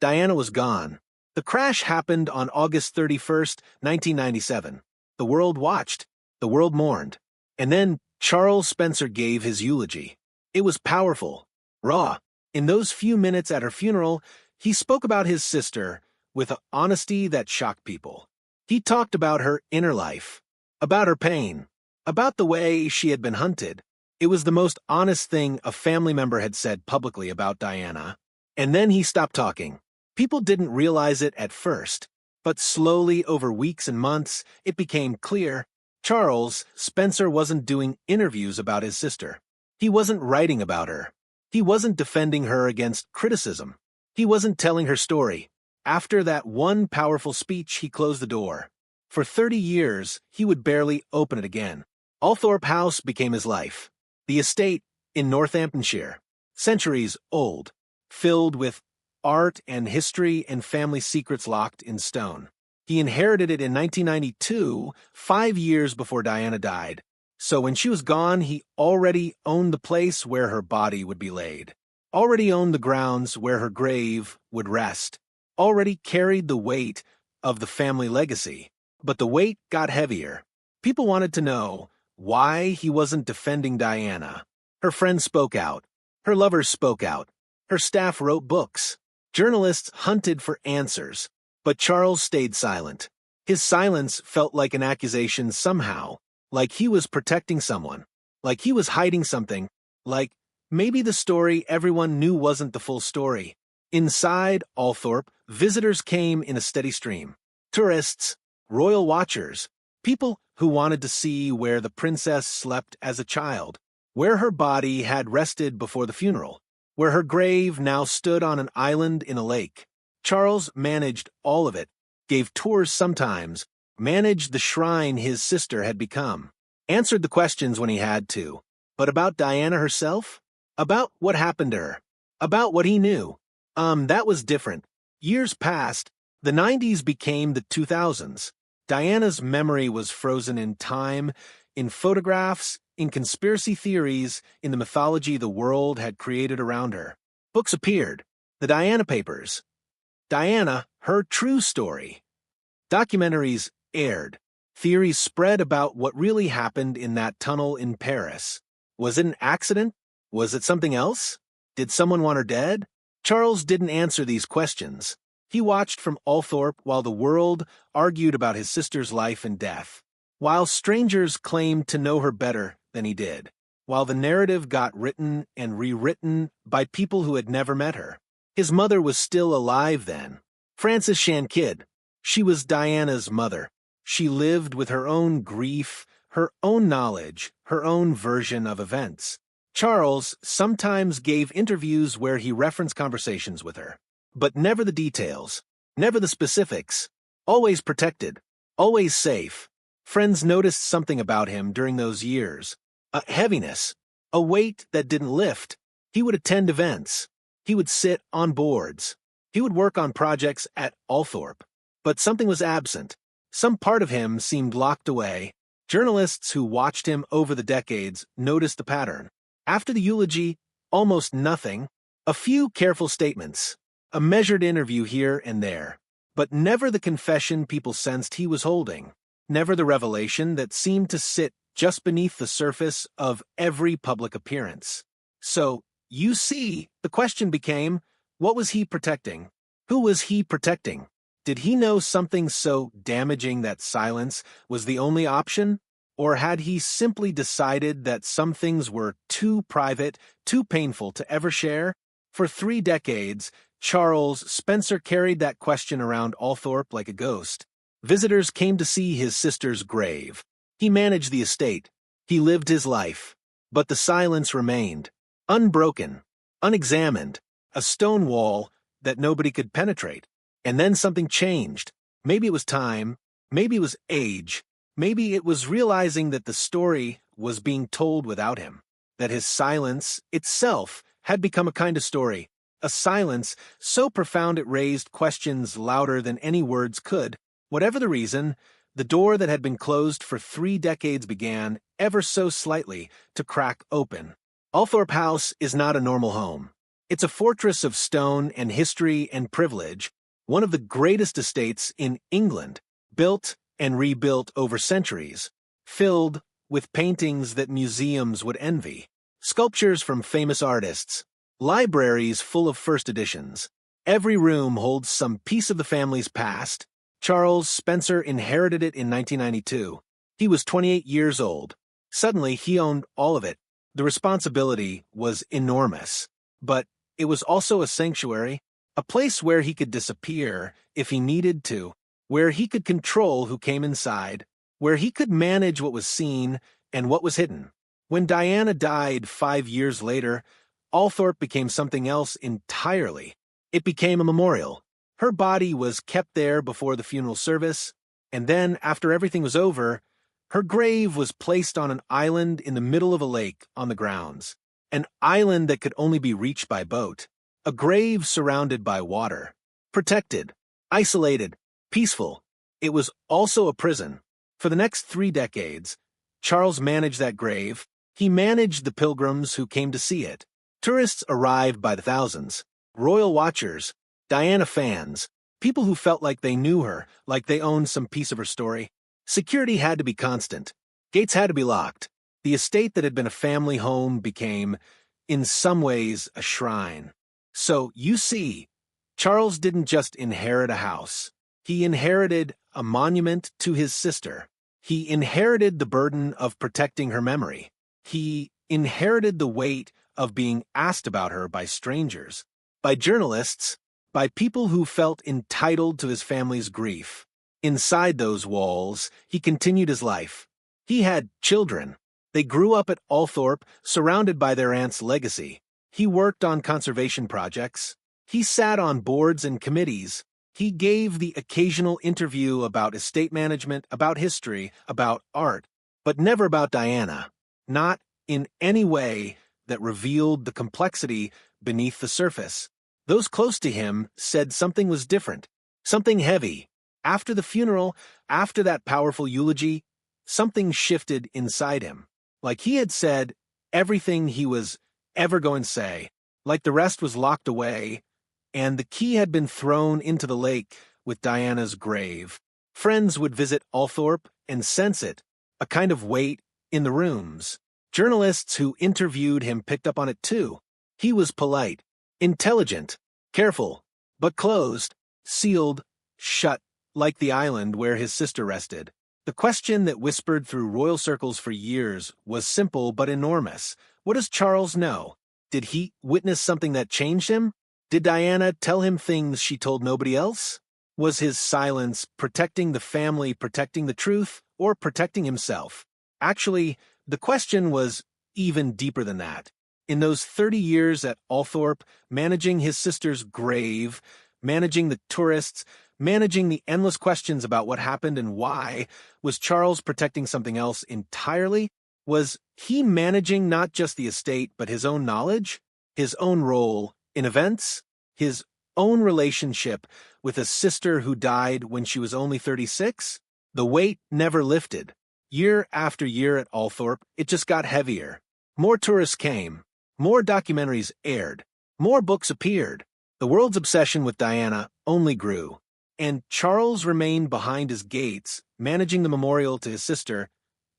Diana was gone. The crash happened on August 31st, 1997. The world watched. The world mourned. And then Charles Spencer gave his eulogy. It was powerful, raw. In those few minutes at her funeral, he spoke about his sister with an honesty that shocked people. He talked about her inner life, about her pain, about the way she had been hunted. It was the most honest thing a family member had said publicly about Diana. And then he stopped talking. People didn't realize it at first, but slowly over weeks and months, it became clear. Charles Spencer wasn't doing interviews about his sister. He wasn't writing about her. He wasn't defending her against criticism. He wasn't telling her story. After that one powerful speech, he closed the door. For 30 years, he would barely open it again. Althorp House became his life. The estate in Northamptonshire, centuries old, filled with art and history and family secrets locked in stone. He inherited it in 1992, 5 years before Diana died. So when she was gone, he already owned the place where her body would be laid, already owned the grounds where her grave would rest, already carried the weight of the family legacy. But the weight got heavier. People wanted to know why he wasn't defending Diana. Her friends spoke out. Her lovers spoke out. Her staff wrote books. Journalists hunted for answers. But Charles stayed silent. His silence felt like an accusation somehow, like he was protecting someone, like he was hiding something, like maybe the story everyone knew wasn't the full story. Inside Althorp, visitors came in a steady stream. Tourists, royal watchers, people who wanted to see where the princess slept as a child, where her body had rested before the funeral, where her grave now stood on an island in a lake. Charles managed all of it, gave tours sometimes, managed the shrine his sister had become, answered the questions when he had to. But about Diana herself? About what happened to her? About what he knew? That was different. Years passed. The 90s became the 2000s. Diana's memory was frozen in time, in photographs, in conspiracy theories, in the mythology the world had created around her. Books appeared. The Diana Papers. Diana, her true story. Documentaries aired. Theories spread about what really happened in that tunnel in Paris. Was it an accident? Was it something else? Did someone want her dead? Charles didn't answer these questions. He watched from Althorp while the world argued about his sister's life and death, while strangers claimed to know her better than he did, while the narrative got written and rewritten by people who had never met her. His mother was still alive then. Frances Shan Kidd. She was Diana's mother. She lived with her own grief, her own knowledge, her own version of events. Charles sometimes gave interviews where he referenced conversations with her, but never the details, never the specifics. Always protected, always safe. Friends noticed something about him during those years. A heaviness, a weight that didn't lift. He would attend events. He would sit on boards. He would work on projects at Althorp. But something was absent. Some part of him seemed locked away. Journalists who watched him over the decades noticed the pattern. After the eulogy, almost nothing. A few careful statements. A measured interview here and there. But never the confession people sensed he was holding. Never the revelation that seemed to sit just beneath the surface of every public appearance. So, you see, the question became, what was he protecting? Who was he protecting? Did he know something so damaging that silence was the only option? Or had he simply decided that some things were too private, too painful to ever share? For 3 decades, Charles Spencer carried that question around Althorp like a ghost. Visitors came to see his sister's grave. He managed the estate. He lived his life. But the silence remained. Unbroken. Unexamined. A stone wall that nobody could penetrate. And then something changed. Maybe it was time. Maybe it was age. Maybe it was realizing that the story was being told without him. That his silence itself had become a kind of story. A silence so profound it raised questions louder than any words could. Whatever the reason, the door that had been closed for 3 decades began, ever so slightly, to crack open. Althorp House is not a normal home. It's a fortress of stone and history and privilege, one of the greatest estates in England, built and rebuilt over centuries, filled with paintings that museums would envy, sculptures from famous artists, libraries full of first editions. Every room holds some piece of the family's past. Charles Spencer inherited it in 1992. He was 28 years old. Suddenly, he owned all of it. The responsibility was enormous, but it was also a sanctuary, a place where he could disappear if he needed to, where he could control who came inside, where he could manage what was seen and what was hidden. When Diana died 5 years later, Althorp became something else entirely. It became a memorial. Her body was kept there before the funeral service, and then, after everything was over, her grave was placed on an island in the middle of a lake on the grounds, an island that could only be reached by boat, a grave surrounded by water, protected, isolated, peaceful. It was also a prison. For the next 3 decades, Charles managed that grave. He managed the pilgrims who came to see it. Tourists arrived by the thousands. Royal watchers, Diana fans, people who felt like they knew her, like they owned some piece of her story. Security had to be constant. Gates had to be locked. The estate that had been a family home became, in some ways, a shrine. So, you see, Charles didn't just inherit a house. He inherited a monument to his sister. He inherited the burden of protecting her memory. He inherited the weight of being asked about her by strangers, by journalists, by people who felt entitled to his family's grief. Inside those walls, he continued his life. He had children. They grew up at Althorp, surrounded by their aunt's legacy. He worked on conservation projects. He sat on boards and committees. He gave the occasional interview about estate management, about history, about art, but never about Diana. Not in any way that revealed the complexity beneath the surface. Those close to him said something was different, something heavy. After the funeral, after that powerful eulogy, something shifted inside him. Like he had said everything he was ever going to say, like the rest was locked away, and the key had been thrown into the lake with Diana's grave. Friends would visit Althorp and sense it, a kind of weight in the rooms. Journalists who interviewed him picked up on it too. He was polite, intelligent, careful, but closed, sealed, shut, like the island where his sister rested. The question that whispered through royal circles for years was simple but enormous. What does Charles know? Did he witness something that changed him? Did Diana tell him things she told nobody else? Was his silence protecting the family, protecting the truth, or protecting himself? Actually, the question was even deeper than that. In those 30 years at Althorp, managing his sister's grave, managing the tourists, managing the endless questions about what happened and why, was Charles protecting something else entirely? Was he managing not just the estate but his own knowledge, his own role in events, his own relationship with a sister who died when she was only 36? The weight never lifted. Year after year at Althorp, it just got heavier. More tourists came, more documentaries aired, more books appeared. The world's obsession with Diana only grew, and Charles remained behind his gates, managing the memorial to his sister,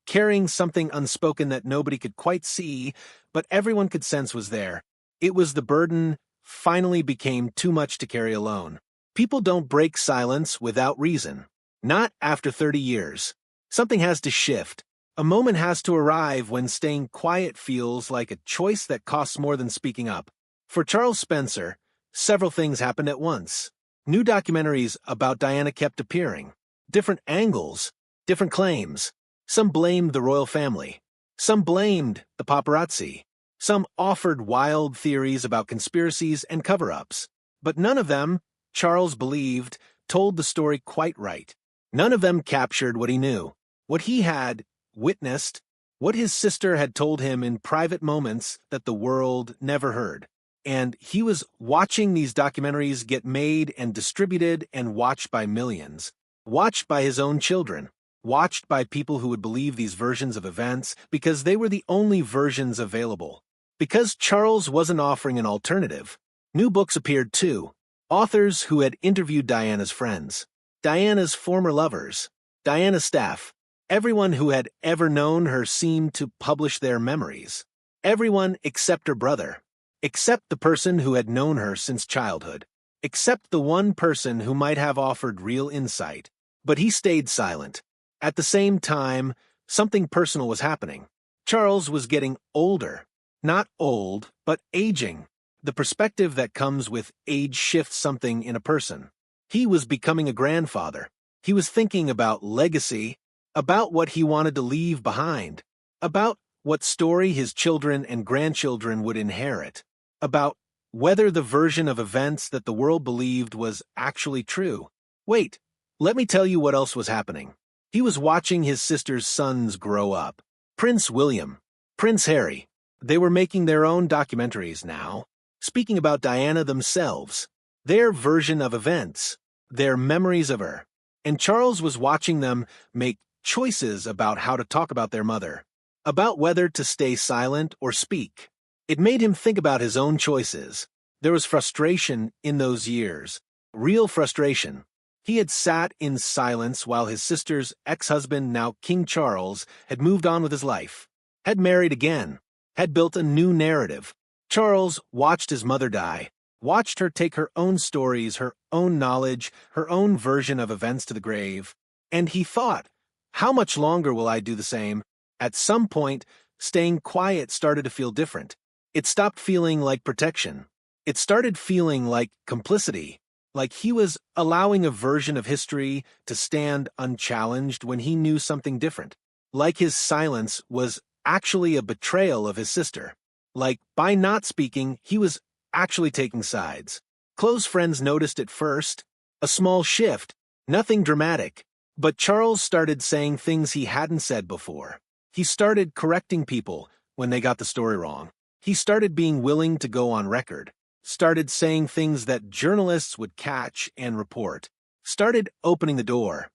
carrying something unspoken that nobody could quite see, but everyone could sense was there. It was the burden finally became too much to carry alone. People don't break silence without reason. Not after 30 years. Something has to shift. A moment has to arrive when staying quiet feels like a choice that costs more than speaking up. For Charles Spencer, several things happened at once. New documentaries about Diana kept appearing. Different angles, different claims. Some blamed the royal family. Some blamed the paparazzi. Some offered wild theories about conspiracies and cover-ups. But none of them, Charles believed, told the story quite right. None of them captured what he knew, what he had witnessed, what his sister had told him in private moments that the world never heard. And he was watching these documentaries get made and distributed and watched by millions. Watched by his own children. Watched by people who would believe these versions of events because they were the only versions available. Because Charles wasn't offering an alternative, new books appeared too. Authors who had interviewed Diana's friends, Diana's former lovers, Diana's staff, everyone who had ever known her seemed to publish their memories. Everyone except her brother, except the person who had known her since childhood, except the one person who might have offered real insight. But he stayed silent. At the same time, something personal was happening. Charles was getting older. Not old, but aging. The perspective that comes with age shifts something in a person. He was becoming a grandfather. He was thinking about legacy, about what he wanted to leave behind, about what story his children and grandchildren would inherit, about whether the version of events that the world believed was actually true. Wait, let me tell you what else was happening. He was watching his sister's sons grow up. Prince William, Prince Harry. They were making their own documentaries now, speaking about Diana themselves, their version of events, their memories of her. And Charles was watching them make choices about how to talk about their mother, about whether to stay silent or speak. It made him think about his own choices. There was frustration in those years, real frustration. He had sat in silence while his sister's ex-husband, now King Charles, had moved on with his life, had married again, had built a new narrative. Charles watched his mother die, watched her take her own stories, her own knowledge, her own version of events to the grave, and he thought, how much longer will I do the same? At some point, staying quiet started to feel different. It stopped feeling like protection. It started feeling like complicity, like he was allowing a version of history to stand unchallenged when he knew something different, like his silence was actually a betrayal of his sister. Like, by not speaking, he was actually taking sides. Close friends noticed at first, a small shift, nothing dramatic, but Charles started saying things he hadn't said before. He started correcting people when they got the story wrong. He started being willing to go on record, started saying things that journalists would catch and report, started opening the door.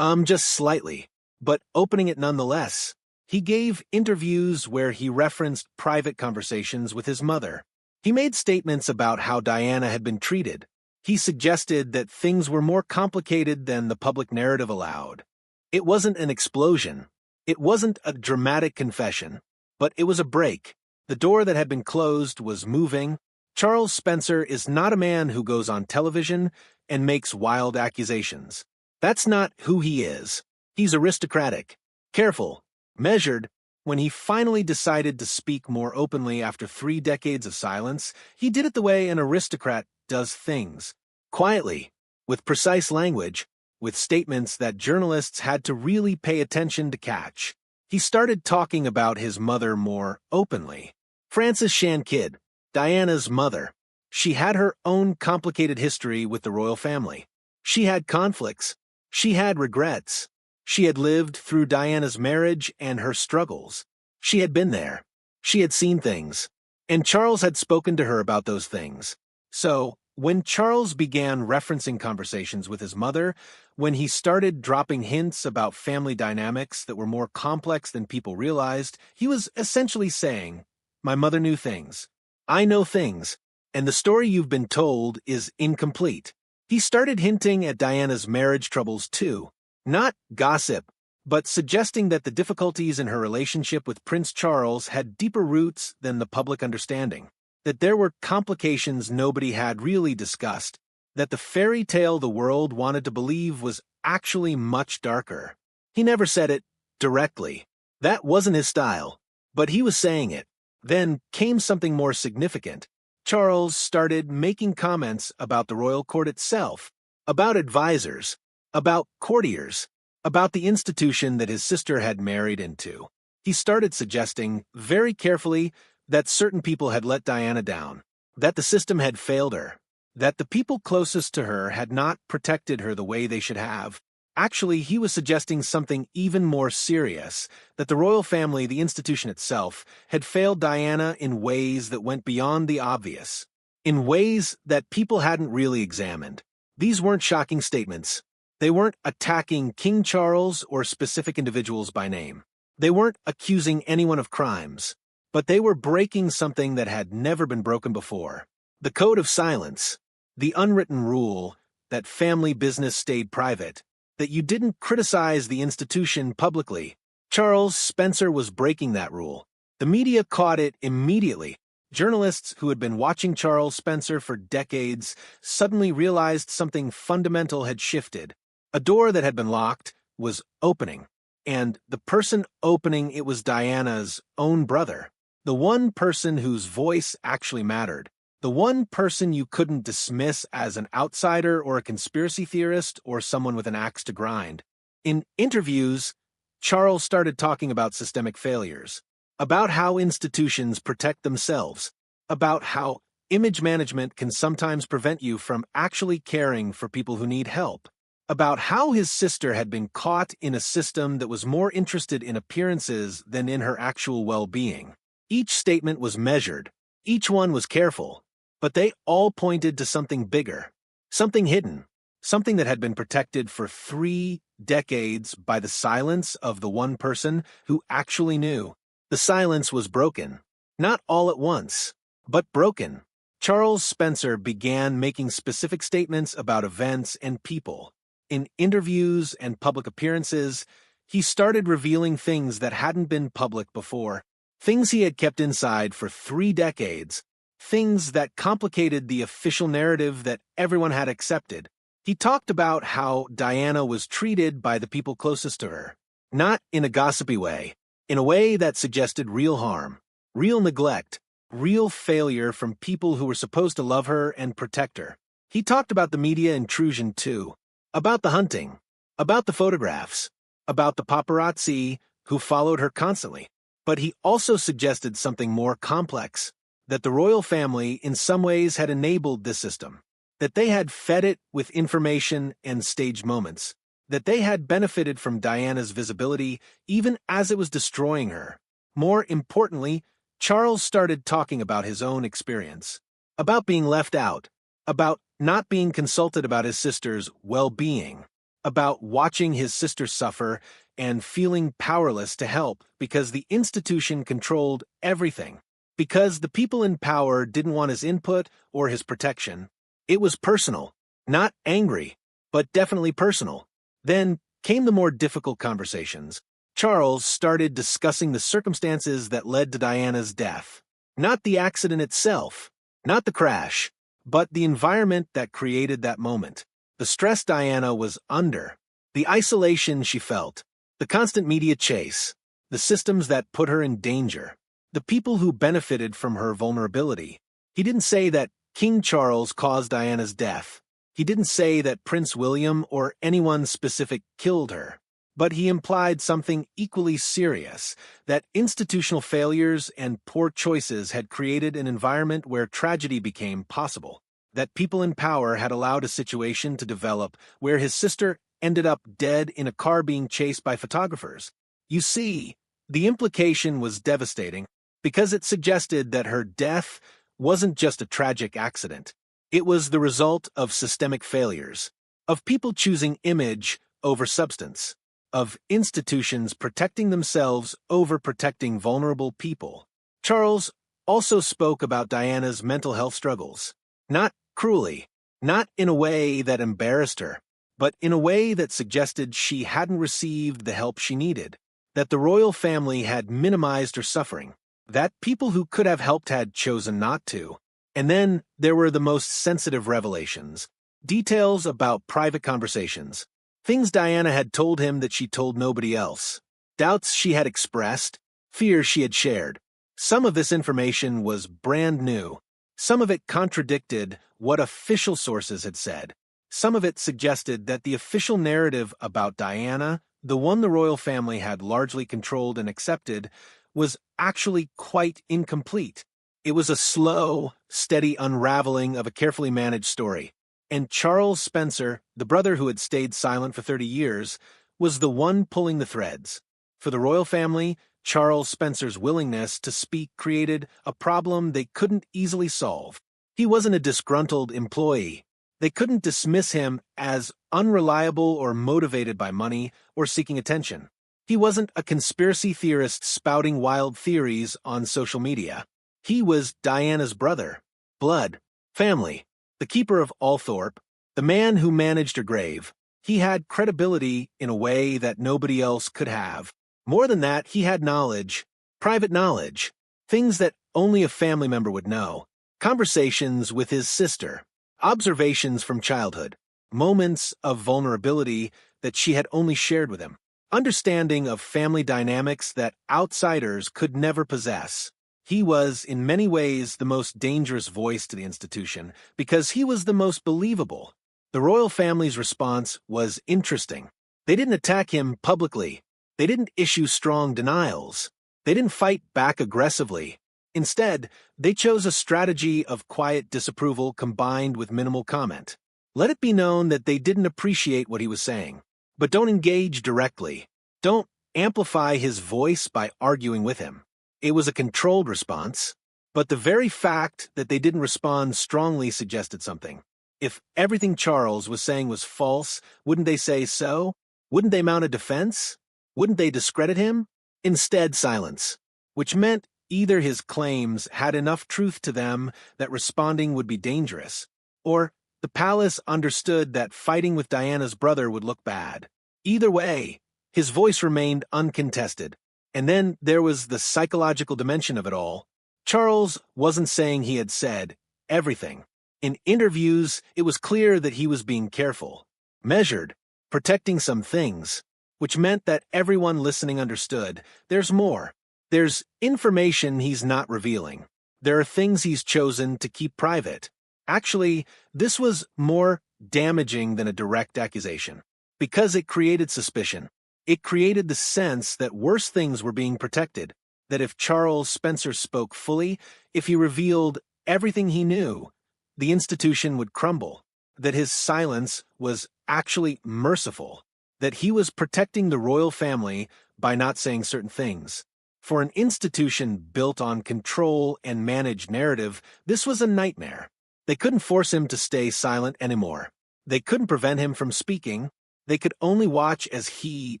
Just slightly, but opening it nonetheless. He gave interviews where he referenced private conversations with his mother. He made statements about how Diana had been treated. He suggested that things were more complicated than the public narrative allowed. It wasn't an explosion. It wasn't a dramatic confession, but it was a break. The door that had been closed was moving. Charles Spencer is not a man who goes on television and makes wild accusations. That's not who he is. He's aristocratic, careful, measured. When he finally decided to speak more openly after 3 decades of silence, he did it the way an aristocrat does things. Quietly, with precise language, with statements that journalists had to really pay attention to catch. He started talking about his mother more openly. Frances Shan Kidd, Diana's mother. She had her own complicated history with the royal family. She had conflicts. She had regrets. She had lived through Diana's marriage and her struggles. She had been there. She had seen things. And Charles had spoken to her about those things. So, when Charles began referencing conversations with his mother, when he started dropping hints about family dynamics that were more complex than people realized, he was essentially saying, "My mother knew things. I know things, and the story you've been told is incomplete." He started hinting at Diana's marriage troubles too. Not gossip, but suggesting that the difficulties in her relationship with Prince Charles had deeper roots than the public understanding, that there were complications nobody had really discussed, that the fairy tale the world wanted to believe was actually much darker. He never said it directly. That wasn't his style, but he was saying it. Then came something more significant. Charles started making comments about the royal court itself, about advisors, about courtiers, about the institution that his sister had married into. He started suggesting, very carefully, that certain people had let Diana down, that the system had failed her, that the people closest to her had not protected her the way they should have. Actually, he was suggesting something even more serious, that the royal family, the institution itself, had failed Diana in ways that went beyond the obvious, in ways that people hadn't really examined. These weren't shocking statements. They weren't attacking King Charles or specific individuals by name. They weren't accusing anyone of crimes. but they were breaking something that had never been broken before. The code of silence, the unwritten rule that family business stayed private, that you didn't criticize the institution publicly. Charles Spencer was breaking that rule. The media caught it immediately. Journalists who had been watching Charles Spencer for decades suddenly realized something fundamental had shifted. A door that had been locked was opening, and the person opening it was Diana's own brother, the one person whose voice actually mattered, the one person you couldn't dismiss as an outsider or a conspiracy theorist or someone with an axe to grind. In interviews, Charles started talking about systemic failures, about how institutions protect themselves, about how image management can sometimes prevent you from actually caring for people who need help, about how his sister had been caught in a system that was more interested in appearances than in her actual well-being. Each statement was measured, each one was careful, but they all pointed to something bigger, something hidden, something that had been protected for 3 decades by the silence of the one person who actually knew. The silence was broken, not all at once, but broken. Charles Spencer began making specific statements about events and people. In interviews and public appearances, he started revealing things that hadn't been public before, things he had kept inside for 3 decades, things that complicated the official narrative that everyone had accepted. He talked about how Diana was treated by the people closest to her, not in a gossipy way, in a way that suggested real harm, real neglect, real failure from people who were supposed to love her and protect her. He talked about the media intrusion too, about the hunting, about the photographs, about the paparazzi who followed her constantly. But he also suggested something more complex, that the royal family in some ways had enabled this system, that they had fed it with information and staged moments, that they had benefited from Diana's visibility even as it was destroying her. More importantly, Charles started talking about his own experience, about being left out, about not being consulted about his sister's well-being, about watching his sister suffer and feeling powerless to help because the institution controlled everything, because the people in power didn't want his input or his protection. It was personal, not angry, but definitely personal. Then came the more difficult conversations. Charles started discussing the circumstances that led to Diana's death. Not the accident itself, not the crash, but the environment that created that moment. The stress Diana was under, the isolation she felt, the constant media chase, the systems that put her in danger, the people who benefited from her vulnerability. He didn't say that King Charles caused Diana's death. He didn't say that Prince William or anyone specific killed her. But he implied something equally serious, that institutional failures and poor choices had created an environment where tragedy became possible, that people in power had allowed a situation to develop where his sister ended up dead in a car being chased by photographers. You see, the implication was devastating because it suggested that her death wasn't just a tragic accident. It was the result of systemic failures, of people choosing image over substance, of institutions protecting themselves over protecting vulnerable people. Charles also spoke about Diana's mental health struggles, not cruelly, not in a way that embarrassed her, but in a way that suggested she hadn't received the help she needed, that the royal family had minimized her suffering, that people who could have helped had chosen not to. And then there were the most sensitive revelations, details about private conversations, things Diana had told him that she told nobody else, doubts she had expressed, fears she had shared. Some of this information was brand new. Some of it contradicted what official sources had said. Some of it suggested that the official narrative about Diana, the one the royal family had largely controlled and accepted, was actually quite incomplete. It was a slow, steady unraveling of a carefully managed story. And Charles Spencer, the brother who had stayed silent for 30 years, was the one pulling the threads. For the royal family, Charles Spencer's willingness to speak created a problem they couldn't easily solve. He wasn't a disgruntled employee. They couldn't dismiss him as unreliable or motivated by money or seeking attention. He wasn't a conspiracy theorist spouting wild theories on social media. He was Diana's brother, blood, family, the keeper of Althorpe, the man who managed her grave. He had credibility in a way that nobody else could have. More than that, he had knowledge, private knowledge, things that only a family member would know, conversations with his sister, observations from childhood, moments of vulnerability that she had only shared with him, understanding of family dynamics that outsiders could never possess. He was, in many ways, the most dangerous voice to the institution because he was the most believable. The royal family's response was interesting. They didn't attack him publicly. They didn't issue strong denials. They didn't fight back aggressively. Instead, they chose a strategy of quiet disapproval combined with minimal comment. Let it be known that they didn't appreciate what he was saying. But don't engage directly. Don't amplify his voice by arguing with him. It was a controlled response, but the very fact that they didn't respond strongly suggested something. If everything Charles was saying was false, wouldn't they say so? Wouldn't they mount a defense? Wouldn't they discredit him? Instead, silence, which meant either his claims had enough truth to them that responding would be dangerous, or the palace understood that fighting with Diana's brother would look bad. Either way, his voice remained uncontested. And then there was the psychological dimension of it all. Charles wasn't saying he had said everything. In interviews, it was clear that he was being careful, measured, protecting some things, which meant that everyone listening understood there's more. There's information he's not revealing. There are things he's chosen to keep private. Actually, this was more damaging than a direct accusation, because it created suspicion. It created the sense that worse things were being protected, that if Charles Spencer spoke fully, if he revealed everything he knew, the institution would crumble, that his silence was actually merciful, that he was protecting the royal family by not saying certain things. For an institution built on control and managed narrative, this was a nightmare. They couldn't force him to stay silent anymore. They couldn't prevent him from speaking. They could only watch as he,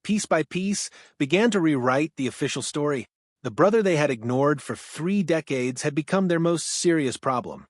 piece by piece, began to rewrite the official story. The brother they had ignored for 3 decades had become their most serious problem.